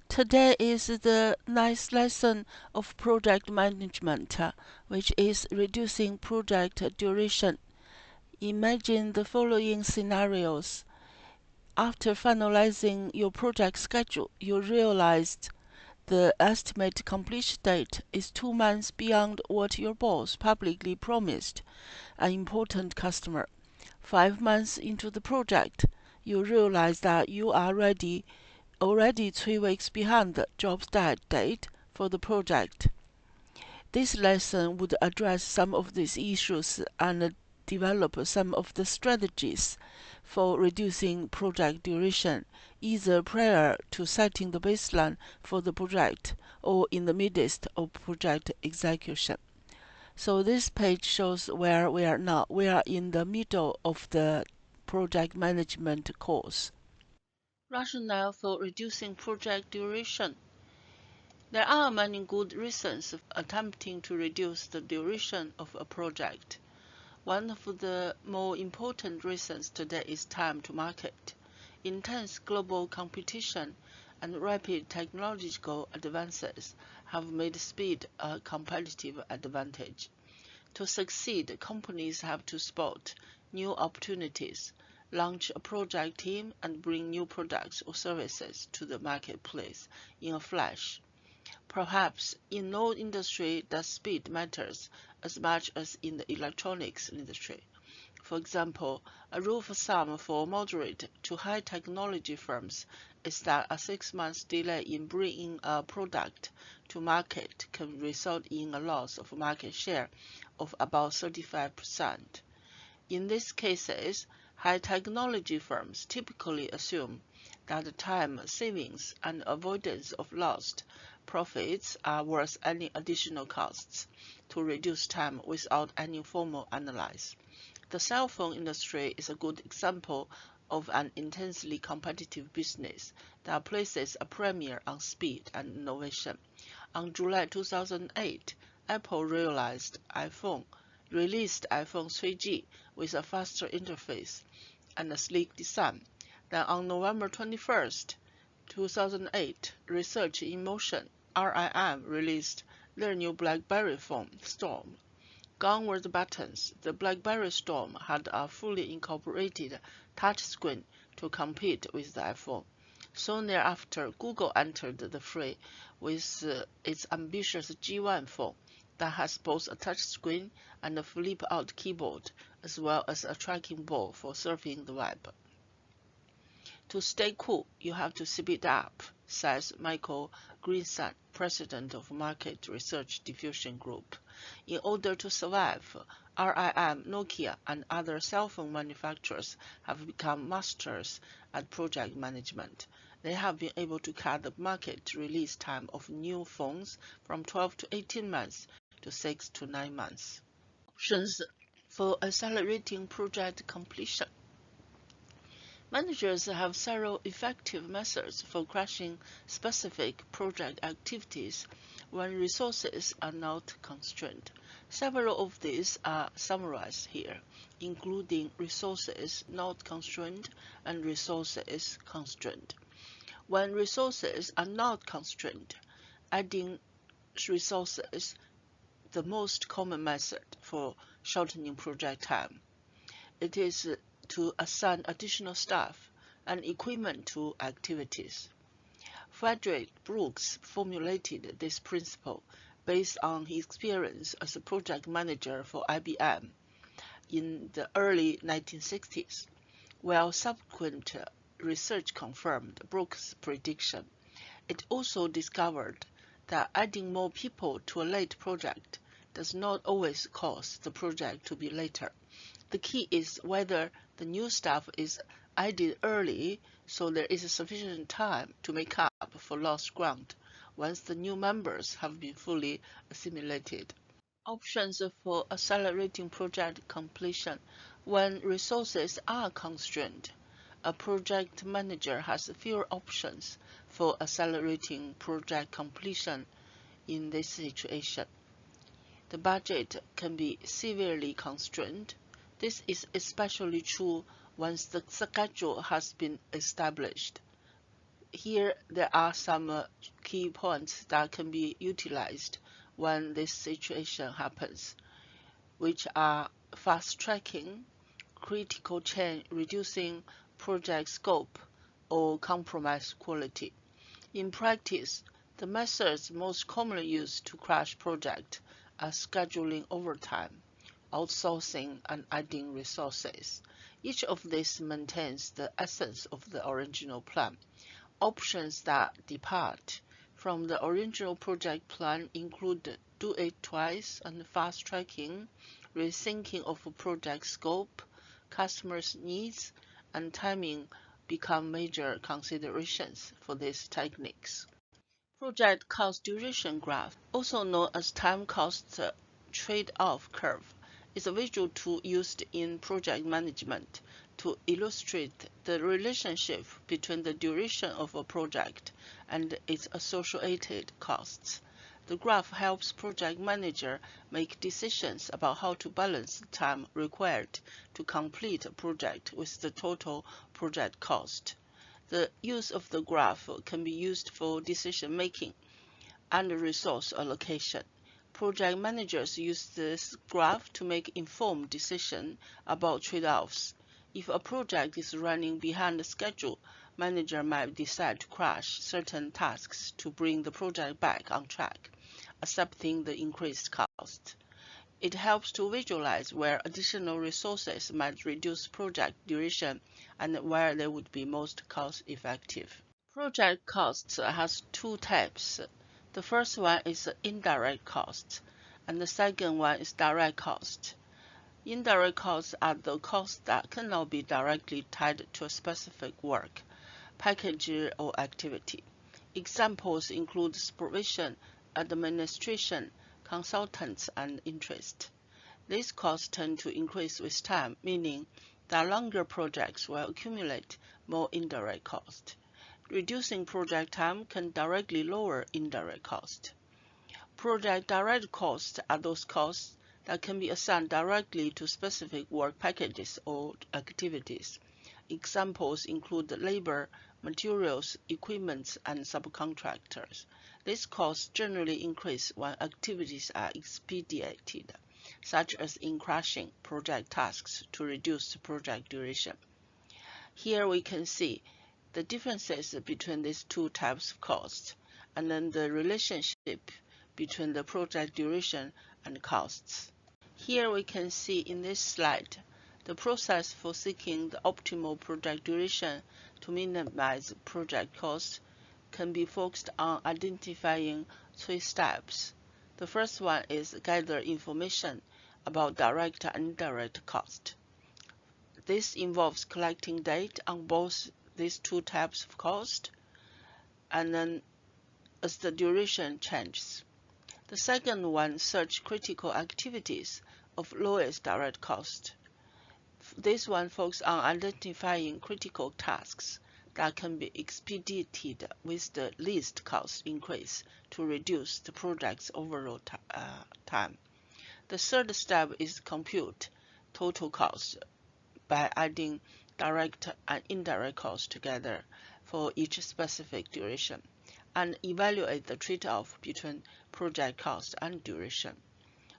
Today is the ninth lesson of project management, which is reducing project duration. Imagine the following scenarios. After finalizing your project schedule, you realized the estimated completion date is 2 months beyond what your boss publicly promised an important customer. 5 months into the project, you realize that you are already 3 weeks behind the job start date for the project. This lesson would address some of these issues and develop some of the strategies for reducing project duration, either prior to setting the baseline for the project or in the midst of project execution. So this page shows where we are now. We are in the middle of the project management course. Rationale for reducing project duration. There are many good reasons for attempting to reduce the duration of a project. One of the more important reasons today is time to market. Intense global competition and rapid technological advances have made speed a competitive advantage. To succeed, companies have to spot new opportunities, launch a project team, and bring new products or services to the marketplace in a flash. Perhaps in no industry does speed matters as much as in the electronics industry. For example, a rule of thumb for moderate to high technology firms is that a 6 month delay in bringing a product to market can result in a loss of market share of about 35%. In these cases, high technology firms typically assume that the time savings and avoidance of lost profits are worth any additional costs to reduce time without any formal analysis. The cell phone industry is a good example of an intensely competitive business that places a premium on speed and innovation. On July 2008, Apple released iPhone 3G with a faster interface and a sleek design. Then on November 21, 2008, Research in Motion (RIM) released their new BlackBerry phone, Storm. Gone were the buttons. The BlackBerry Storm had a fully incorporated touchscreen to compete with the iPhone. Soon thereafter, Google entered the fray with its ambitious G1 phone that has both a touchscreen and a flip-out keyboard, as well as a tracking ball for surfing the web. To stay cool, you have to speed up, says Michael Greenson, president of Market Research Diffusion Group. In order to survive, RIM, Nokia, and other cell phone manufacturers have become masters at project management. They have been able to cut the market release time of new phones from 12 to 18 months to 6 to 9 months. Options for accelerating project completion. Managers have several effective methods for crushing specific project activities when resources are not constrained. Several of these are summarized here, including resources not constrained and resources constrained. When resources are not constrained, adding resources the most common method for shortening project time. It is to assign additional staff and equipment to activities. Frederick Brooks formulated this principle based on his experience as a project manager for IBM in the early 1960s, while subsequent research confirmed Brooks' prediction. It also discovered that adding more people to a late project does not always cause the project to be later. The key is whether the new staff is added early so there is sufficient time to make up for lost ground once the new members have been fully assimilated. Options for accelerating project completion. When resources are constrained, a project manager has fewer options for accelerating project completion in this situation. The budget can be severely constrained. This is especially true once the schedule has been established. Here there are some key points that can be utilized when this situation happens, which are fast tracking, critical change, reducing project scope, or compromise quality. In practice, the methods most commonly used to crash projects are scheduling overtime, outsourcing, and adding resources. Each of these maintains the essence of the original plan. Options that depart from the original project plan include do it twice and fast tracking, rethinking of a project scope, customers' needs, and timing become major considerations for these techniques. Project cost duration graph, also known as time cost trade-off curve, is a visual tool used in project management to illustrate the relationship between the duration of a project and its associated costs. The graph helps project manager make decisions about how to balance the time required to complete a project with the total project cost. The use of the graph can be used for decision-making and resource allocation. Project managers use this graph to make informed decisions about trade-offs. If a project is running behind schedule, manager might decide to crash certain tasks to bring the project back on track, accepting the increased cost. It helps to visualize where additional resources might reduce project duration and where they would be most cost-effective. Project costs has two types. The first one is indirect cost, and the second one is direct cost. Indirect costs are the costs that cannot be directly tied to a specific work, package, or activity. Examples include supervision, administration, consultants, and interest. These costs tend to increase with time, meaning that longer projects will accumulate more indirect cost. Reducing project time can directly lower indirect cost. Project direct costs are those costs that can be assigned directly to specific work packages or activities. Examples include labor, materials, equipment, and subcontractors. These costs generally increase when activities are expedited, such as in crashing project tasks to reduce project duration. Here we can see the differences between these two types of costs, and then the relationship between the project duration and costs. Here we can see in this slide the process for seeking the optimal project duration to minimize project costs can be focused on identifying three steps. The first one is gather information about direct and indirect cost. This involves collecting data on both these two types of cost, and then as the duration changes. The second one, search critical activities of lowest direct cost. This one focuses on identifying critical tasks that can be expedited with the least cost increase to reduce the project's overall time. The third step is compute total cost by adding direct and indirect costs together for each specific duration, and evaluate the trade-off between project cost and duration.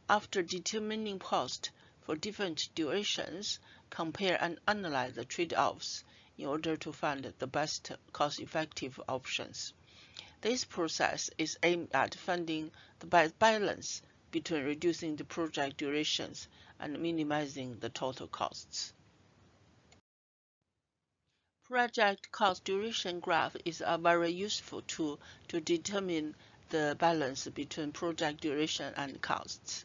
After determining cost for different durations, compare and analyze the trade-offs in order to find the best cost-effective options. This process is aimed at finding the best balance between reducing the project durations and minimizing the total costs. Project cost duration graph is a very useful tool to determine the balance between project duration and costs.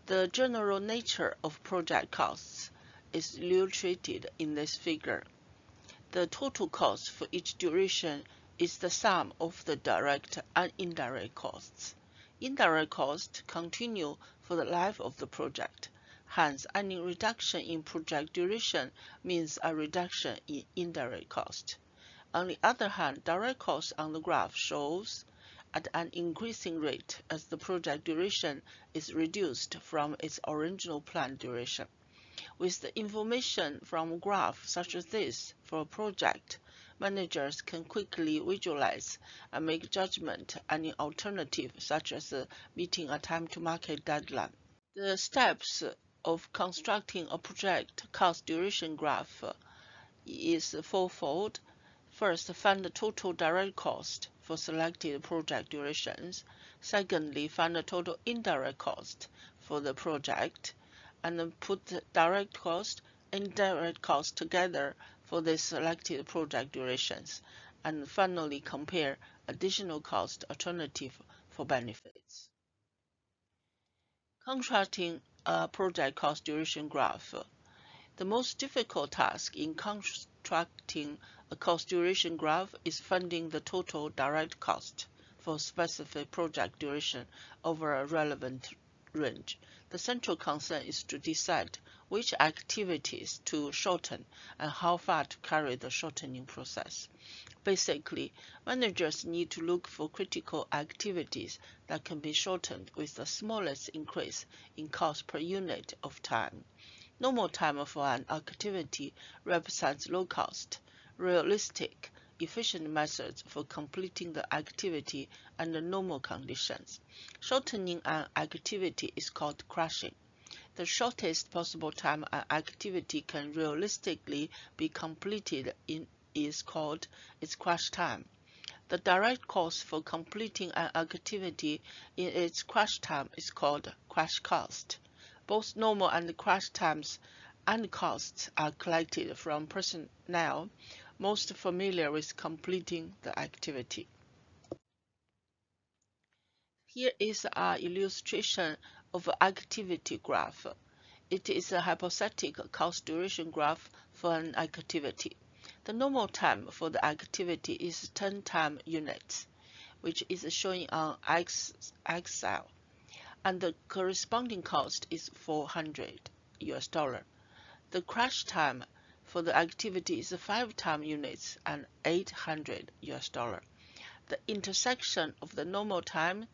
The general nature of project costs is illustrated in this figure. The total cost for each duration is the sum of the direct and indirect costs. Indirect costs continue for the life of the project. Hence, any reduction in project duration means a reduction in indirect cost. On the other hand, direct cost on the graph shows at an increasing rate as the project duration is reduced from its original planned duration. With the information from a graph such as this for a project, managers can quickly visualize and make judgment on an alternative, such as meeting a time-to-market deadline. The steps of constructing a project cost duration graph is fourfold. First, find the total direct cost for selected project durations. Secondly, find the total indirect cost for the project, and then put the direct cost and indirect cost together for the selected project durations. And finally, compare additional cost alternative for benefits. Constructing a project cost duration graph. The most difficult task in constructing a cost duration graph is finding the total direct cost for specific project duration over a relevant range. The central concern is to decide which activities to shorten and how far to carry the shortening process. Basically, managers need to look for critical activities that can be shortened with the smallest increase in cost per unit of time. Normal time for an activity represents low cost, realistic, efficient methods for completing the activity under normal conditions. Shortening an activity is called crashing. The shortest possible time an activity can realistically be completed is called its crash time. The direct cost for completing an activity in its crash time is called crash cost. Both normal and crash times and costs are collected from personnel most familiar with completing the activity. Here is an illustration of an activity graph. It is a hypothetical cost duration graph for an activity. The normal time for the activity is 10 time units, which is shown on Excel, and the corresponding cost is $400. The crash time for the activity is 5 time units and $800. The intersection of the normal time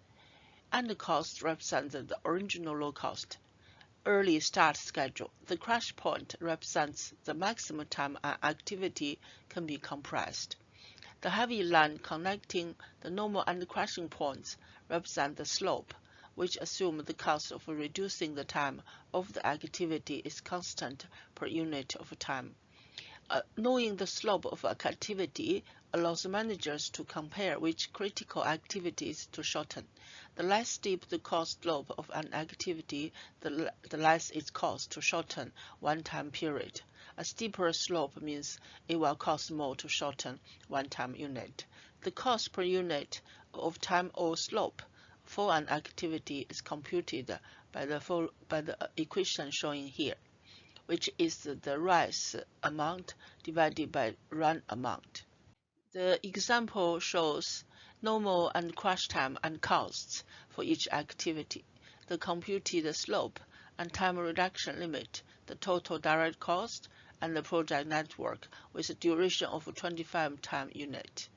and the cost represents the original low cost. Early start schedule. The crash point represents the maximum time an activity can be compressed. The heavy line connecting the normal and crashing points represent the slope, which assume the cost of reducing the time of the activity is constant per unit of time. Knowing the slope of an activity allows managers to compare which critical activities to shorten. The less steep the cost slope of an activity, the less it costs to shorten one time period. A steeper slope means it will cost more to shorten one time unit. The cost per unit of time or slope for an activity is computed by the equation shown here, which is the rise amount divided by run amount. The example shows normal and crash time and costs for each activity, the computed slope and time reduction limit, the total direct cost, and the project network with a duration of 25 time unit.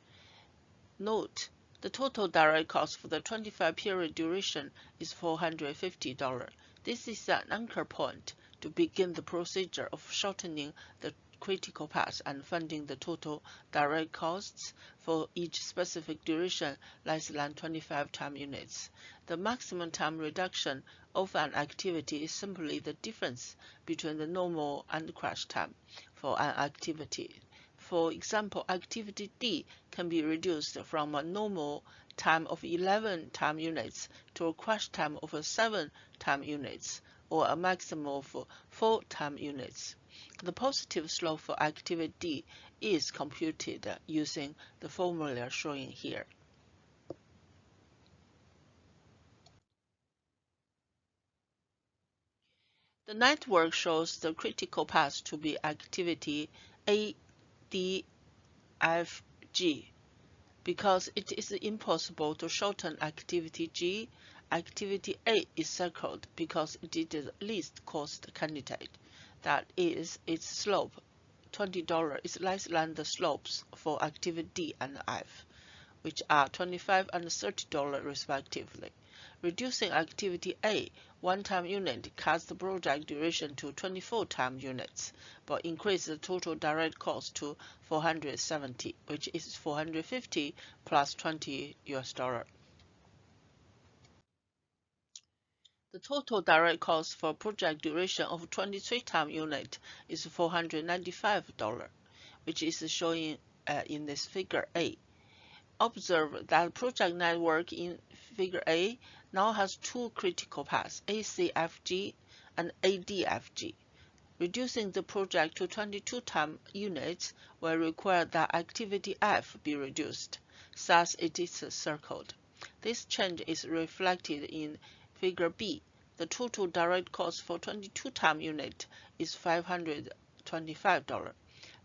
Note, the total direct cost for the 25 period duration is $450. This is an anchor point to begin the procedure of shortening the critical path and finding the total direct costs for each specific duration less than 25 time units. The maximum time reduction of an activity is simply the difference between the normal and crash time for an activity. For example, activity D can be reduced from a normal time of 11 time units to a crash time of 7 time units, or a maximum of 4 time units. The positive slope for activity D is computed using the formula shown here. The network shows the critical path to be activity A, D, F, G. Because it is impossible to shorten activity G, activity A is circled because it is the least cost candidate. That is, its slope, $20, is less than the slopes for activity D and F, which are $25 and $30 respectively. Reducing activity A, 1 time unit, cuts the project duration to 24 time units, but increases the total direct cost to 470, which is 450 plus $20. The total direct cost for project duration of 23 time unit is $495, which is shown in this figure A. Observe that project network in figure A now has two critical paths, ACFG and ADFG. Reducing the project to 22 time units will require that activity F be reduced, thus it is circled. This change is reflected in figure B. The total direct cost for 22 time unit is $525.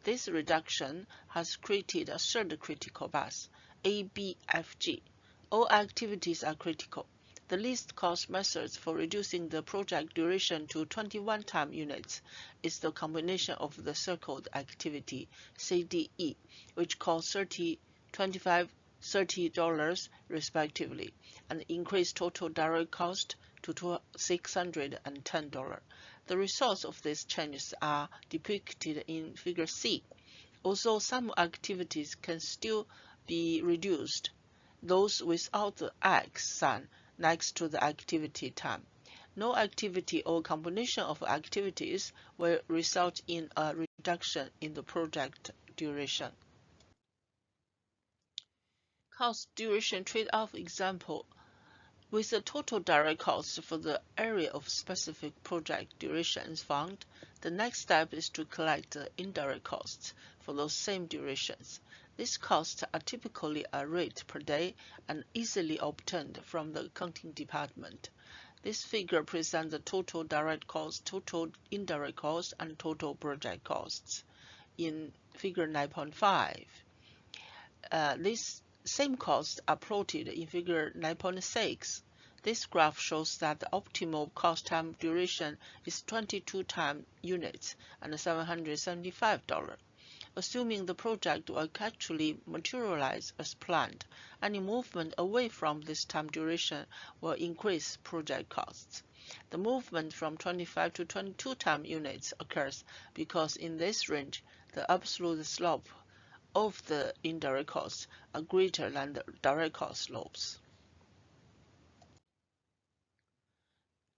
This reduction has created a third critical path, ABFG. All activities are critical. The least cost methods for reducing the project duration to 21 time units is the combination of the circled activity CDE, which costs $30, $25, $30 respectively, and increase total direct cost to $610. The results of these changes are depicted in figure C. Although some activities can still be reduced, those without the X sign next to the activity time. No activity or combination of activities will result in a reduction in the project duration. Cost duration trade-off example. With the total direct cost for the area of specific project durations found, the next step is to collect the indirect costs for those same durations. These costs are typically a rate per day and easily obtained from the accounting department. This figure presents the total direct cost, total indirect cost, and total project costs. In figure 9.5, these same costs are plotted in figure 9.6. This graph shows that the optimal cost time duration is 22 time units and $775. Assuming the project will actually materialize as planned, any movement away from this time duration will increase project costs. The movement from 25 to 22 time units occurs because in this range, the absolute slope of the indirect costs are greater than the direct cost slopes.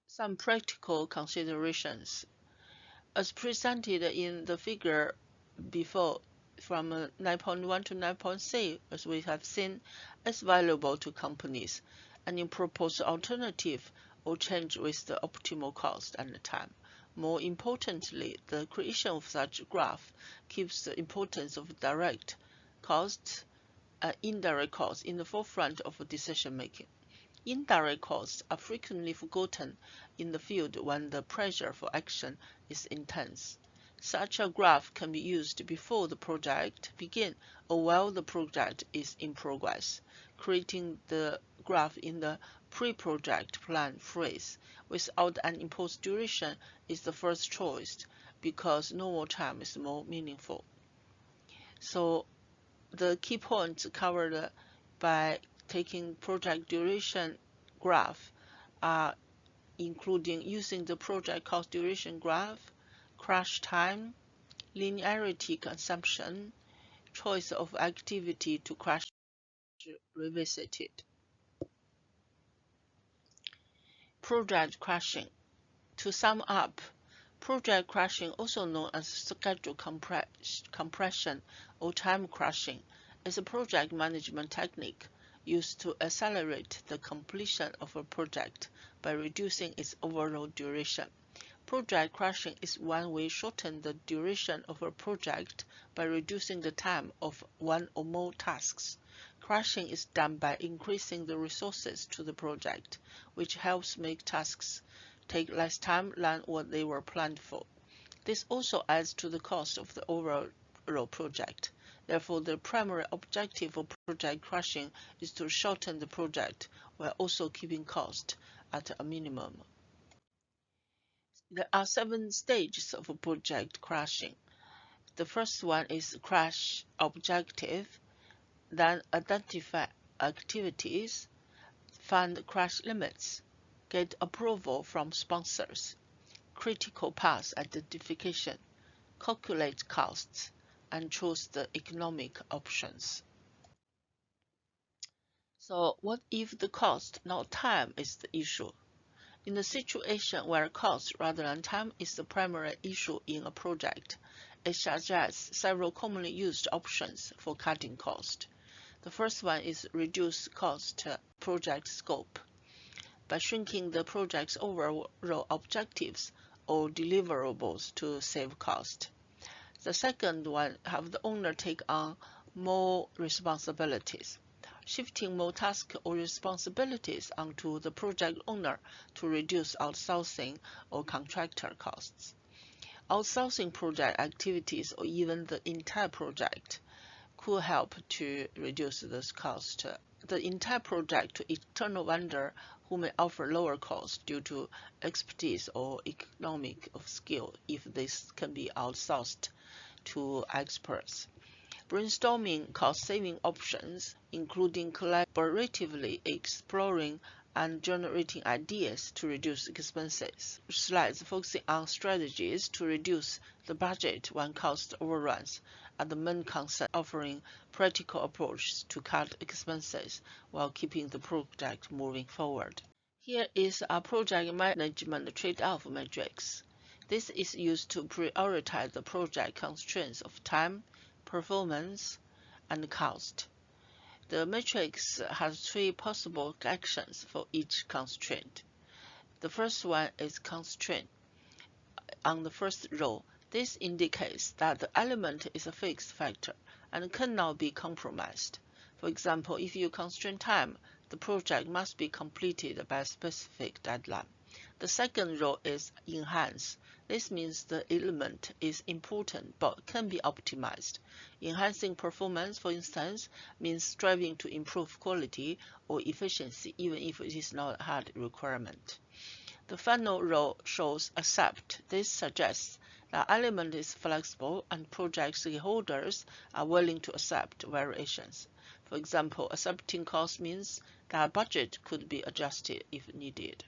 Some practical considerations. As presented in the figure before, from 9.1 to 9.6, as we have seen, is valuable to companies. Any proposed alternative will change with the optimal cost and time. More importantly, the creation of such a graph keeps the importance of direct costs and indirect costs in the forefront of decision making. Indirect costs are frequently forgotten in the field when the pressure for action is intense. Such a graph can be used before the project begins or while the project is in progress. Creating the graph in the pre-project plan phase without an imposed duration is the first choice because normal time is more meaningful. So the key points covered by taking project duration graph are including using the project cost duration graph, crash time, linearity consumption, choice of activity to crash revisited. Project crashing. To sum up, project crashing, also known as schedule compression or time crashing, is a project management technique used to accelerate the completion of a project by reducing its overall duration. Project crashing is when we shorten the duration of a project by reducing the time of one or more tasks. Crashing is done by increasing the resources to the project, which helps make tasks take less time than what they were planned for. This also adds to the cost of the overall project. Therefore, the primary objective of project crashing is to shorten the project while also keeping cost at a minimum. There are 7 stages of project crashing. The first one is crash objective, then identify activities, find crash limits, get approval from sponsors, critical path identification, calculate costs, and choose the economic options. So what if the cost, not time, is the issue? In a situation where cost rather than time is the primary issue in a project, it suggests several commonly used options for cutting cost. The first one is reduce cost project scope by shrinking the project's overall objectives or deliverables to save cost. The second one, have the owner take on more responsibilities, shifting more tasks or responsibilities onto the project owner to reduce outsourcing or contractor costs. Outsourcing project activities or even the entire project could help to reduce this cost. The entire project to external vendor who may offer lower cost due to expertise or economic of skill if this can be outsourced to experts. Brainstorming cost-saving options, including collaboratively exploring and generating ideas to reduce expenses. Slides focusing on strategies to reduce the budget when cost overruns are the main concept, offering practical approaches to cut expenses while keeping the project moving forward. Here is a project management trade-off matrix. This is used to prioritize the project constraints of time, performance, and cost. The matrix has three possible actions for each constraint. The first one is constraint. On the first row, this indicates that the element is a fixed factor and cannot be compromised. For example, if you constrain time, the project must be completed by a specific deadline. The second row is enhance. This means the element is important but can be optimized. Enhancing performance, for instance, means striving to improve quality or efficiency even if it is not a hard requirement. The final row shows accept. This suggests the element is flexible and project stakeholders are willing to accept variations. For example, accepting cost means that budget could be adjusted if needed.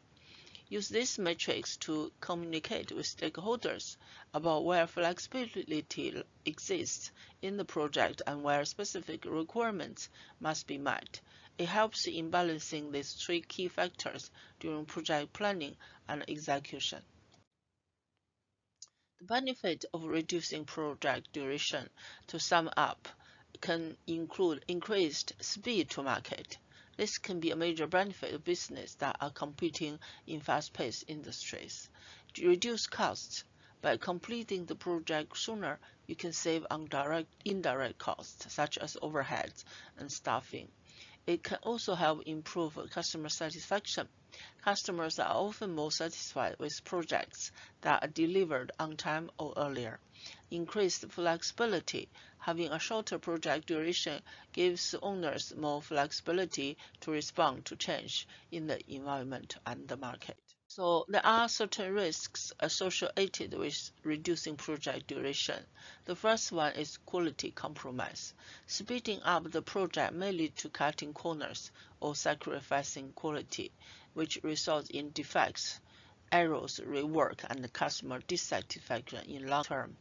Use this matrix to communicate with stakeholders about where flexibility exists in the project and where specific requirements must be met. It helps in balancing these three key factors during project planning and execution. The benefit of reducing project duration, to sum up, can include increased speed to market. This can be a major benefit of businesses that are competing in fast-paced industries. To reduce costs, by completing the project sooner, you can save on indirect costs, such as overheads and staffing. It can also help improve customer satisfaction. Customers are often more satisfied with projects that are delivered on time or earlier. Increased flexibility. Having a shorter project duration gives owners more flexibility to respond to change in the environment and the market. So there are certain risks associated with reducing project duration. The first one is quality compromise. Speeding up the project may lead to cutting corners or sacrificing quality, which results in defects, errors, rework, and customer dissatisfaction in long term.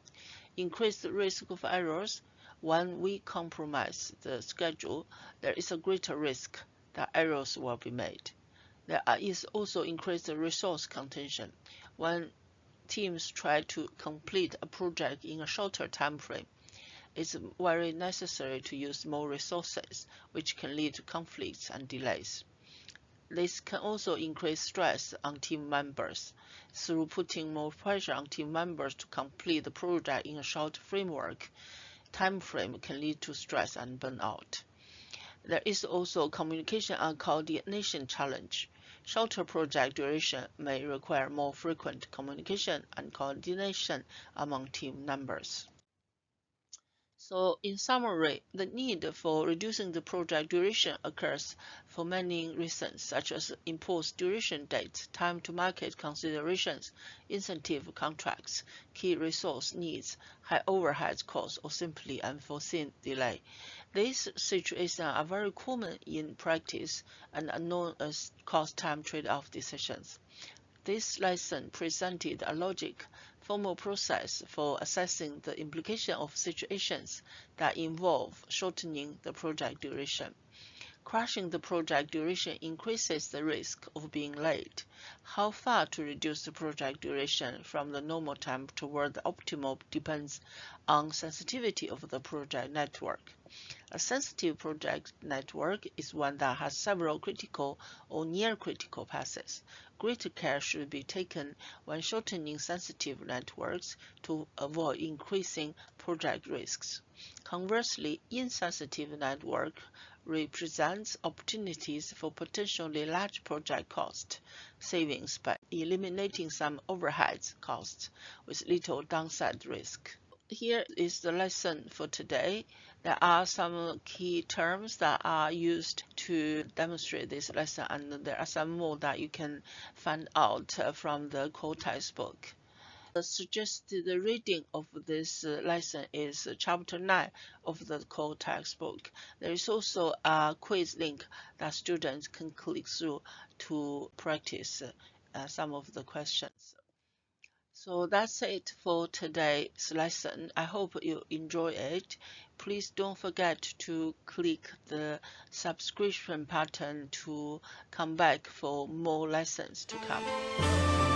Increased risk of errors. When we compromise the schedule, there is a greater risk that errors will be made. There is also increased resource contention. When teams try to complete a project in a shorter time frame, it's very necessary to use more resources, which can lead to conflicts and delays. This can also increase stress on team members. Through putting more pressure on team members to complete the project in a short time frame can lead to stress and burnout. There is also communication and coordination challenge. Shorter project duration may require more frequent communication and coordination among team members. So in summary, the need for reducing the project duration occurs for many reasons, such as imposed duration dates, time to market considerations, incentive contracts, key resource needs, high overhead costs, or simply unforeseen delay. These situations are very common in practice and are known as cost-time trade-off decisions. This lesson presented a logic, formal process for assessing the implication of situations that involve shortening the project duration. Crashing the project duration increases the risk of being late. How far to reduce the project duration from the normal time toward the optimal depends on sensitivity of the project network. A sensitive project network is one that has several critical or near-critical paths. Greater care should be taken when shortening sensitive networks to avoid increasing project risks. Conversely, insensitive network represents opportunities for potentially large project cost savings by eliminating some overhead costs with little downside risk. Here is the lesson for today. There are some key terms that are used to demonstrate this lesson, and there are some more that you can find out from the core textbook. The suggested reading of this lesson is chapter 9 of the core textbook. There is also a quiz link that students can click through to practice some of the questions. So that's it for today's lesson. I hope you enjoy it. Please don't forget to click the subscription button to come back for more lessons to come.